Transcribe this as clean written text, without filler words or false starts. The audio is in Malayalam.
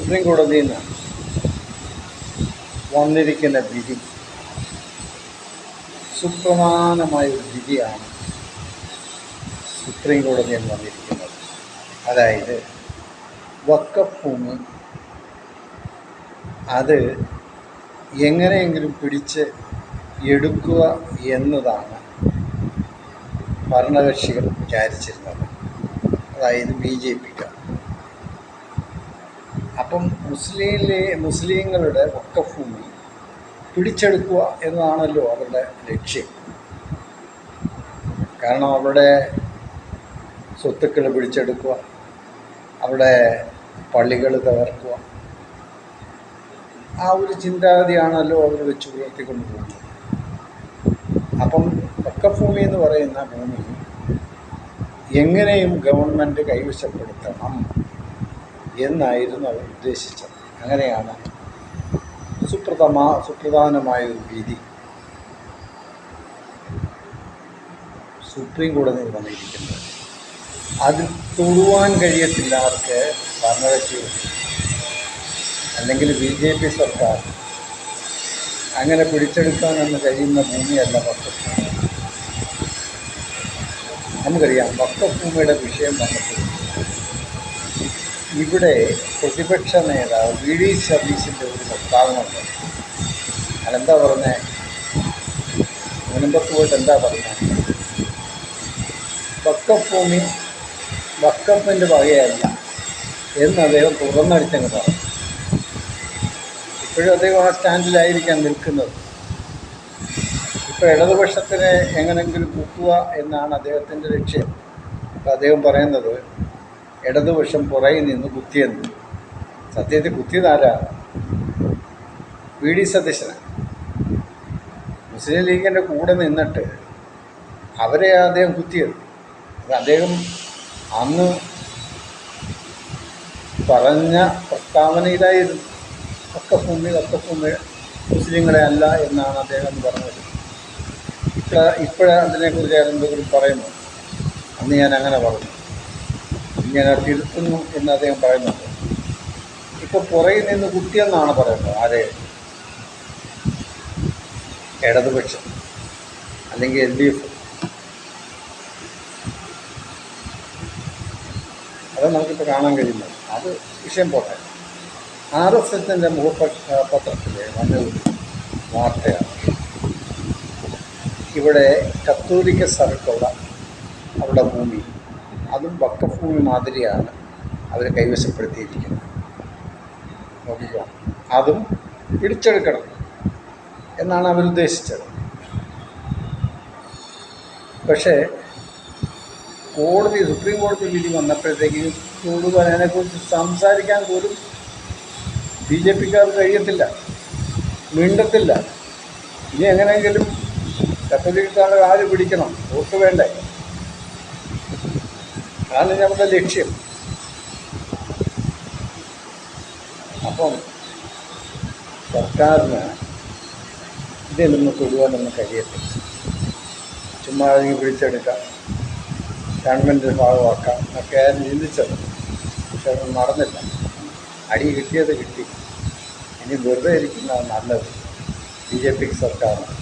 സുപ്രീം കോടതിയിൽ നിന്ന് വന്നിരിക്കുന്ന വിധി സുപ്രധാനമായൊരു വിധിയാണ് സുപ്രീം കോടതിയിൽ നിന്ന് വന്നിരിക്കുന്നത്. അതായത് വഖഫ് ഭൂമി അത് എങ്ങനെയെങ്കിലും പിടിച്ച് എടുക്കുക എന്നതാണ് ഭരണകക്ഷികൾ വിചാരിച്ചിരുന്നത്, അതായത് BJP-ക്കാർ. അപ്പം മുസ്ലിങ്ങളുടെ വഖഫ് ഭൂമി പിടിച്ചെടുക്കുക എന്നതാണല്ലോ അവരുടെ ലക്ഷ്യം. കാരണം അവരുടെ സ്വത്തുക്കൾ പിടിച്ചെടുക്കുക, അവിടെ പള്ളികൾ തകർക്കുക, ആ ഒരു ചിന്താഗതിയാണല്ലോ അവർ വെച്ച് പുലർത്തിക്കൊണ്ട് പോകുന്നത്. അപ്പം വഖഫ് ഭൂമി എന്ന് പറയുന്ന ഭൂമി എങ്ങനെയും ഗവൺമെൻറ് കൈവശപ്പെടുത്തണം എന്നായിരുന്നു അവർ ഉദ്ദേശിച്ചത്. അങ്ങനെയാണ് സുപ്രധാനമായൊരു വിധി സുപ്രീം കോടതിയിൽ വന്നിരിക്കുന്നത്. അതിൽ തൊടുവാൻ കഴിയത്തില്ല അവർക്ക്, ഭരണകക്ഷി അല്ലെങ്കിൽ BJP സർക്കാർ. അങ്ങനെ പിടിച്ചെടുക്കാനൊന്നും കഴിയുന്ന ഭൂമിയല്ല വഖഫ് ഭൂമി. നമുക്കറിയാം വഖഫ് ഭൂമിയുടെ വിഷയം വന്നപ്പോൾ ഇവിടെ പ്രതിപക്ഷ നേതാവ് VD സതീശൻ്റെ ഒരു പ്രസ്താവന ഉണ്ട്. അതെന്താ പറഞ്ഞത്? മുൻപത്ത് പോയിട്ട് എന്താ പറഞ്ഞത്? വഖഫ് ഭൂമി വഖഫിൻ്റെ വകയല്ല എന്ന് അദ്ദേഹം തുറന്നടിച്ചങ്ങ് പറഞ്ഞു. ഇപ്പോഴും അദ്ദേഹം ആ സ്റ്റാൻഡിലായിരിക്കാം നിൽക്കുന്നത്. ഇപ്പോൾ ഇടതുപക്ഷത്തിനെ എങ്ങനെങ്കിലും കുത്തുക എന്നാണ് അദ്ദേഹത്തിൻ്റെ ലക്ഷ്യം. അപ്പോൾ അദ്ദേഹം പറയുന്നത് ഇടതുപക്ഷം പുറകിൽ നിന്ന് കുത്തിയെന്ന്. സത്യത്തിൽ കുത്തിയതാരാണ്? VD സതീശനാണ്. മുസ്ലിം ലീഗിൻ്റെ കൂടെ നിന്നിട്ട് അവരെ അദ്ദേഹം കുത്തിയത്. അത് അദ്ദേഹം അന്ന് പറഞ്ഞ പ്രസ്താവനയിലായിരുന്നു. വഖഫ് ഭൂമി മുസ്ലിങ്ങളെ അല്ല എന്നാണ് അദ്ദേഹം പറഞ്ഞത്. അതിനെക്കുറിച്ച് എന്തെങ്കിലും പറയുന്നു? അന്ന് ഞാൻ അങ്ങനെ പറഞ്ഞു, ഞാൻ തിരുത്തുന്നു എന്ന് അദ്ദേഹം പറയുന്നുണ്ട്. ഇപ്പോൾ പുറകിൽ നിന്ന് കുത്തിയെന്നാണ് പറയുന്നത്. ആരെ? ഇടതുപക്ഷം അല്ലെങ്കിൽ LDF. അത് നമുക്കിപ്പോൾ കാണാൻ കഴിയുന്നത്. അത് വിഷയം പോട്ടെ. RSSൻ്റെ മുഖപത്രത്തിൽ വന്നൊരു വാർത്തയാണ്. ഇവിടെ കത്തോലിക്ക സഭയ്ക്കുള്ള അവരുടെ ഭൂമി, അതും വഖഫ് ഭൂമി മാതിരിയാണ് അവർ കൈവശപ്പെടുത്തിയിരിക്കുന്നത്. നോക്കിക്കോ, അതും പിടിച്ചെടുക്കണം എന്നാണ് അവരുദ്ദേശിച്ചത്. പക്ഷേ സുപ്രീം കോടതി വിധി വന്നപ്പോഴത്തേക്ക് കൂടുതൽ അതിനെക്കുറിച്ച് സംസാരിക്കാൻ പോലും BJP-ക്കാർക്ക് കഴിയത്തില്ല, മിണ്ടത്തില്ല. ഇനി എങ്ങനെയെങ്കിലും കത്തോലിക്കക്കാരുടെ കാല് പിടിക്കണം, വോട്ട് വേണ്ടേ? അതാണ് നമ്മുടെ ലക്ഷ്യം. അപ്പം സർക്കാരിന് ഇതിലൊന്നും തൊടുവാനൊന്നും കഴിയത്തില്ല. ചുമ്മാ പിടിച്ചെടുക്കാം, ഗവൺമെൻറ്റിൻ്റെ ഭാഗമാക്കാം എന്നൊക്കെ ചിന്തിച്ചത്. പക്ഷെ അത് നടന്നില്ല. അടി കിട്ടിയത് കിട്ടി. ഇനി വെറുതെ ഇരിക്കുന്നത് നല്ലത് BJP സർക്കാരാണ്.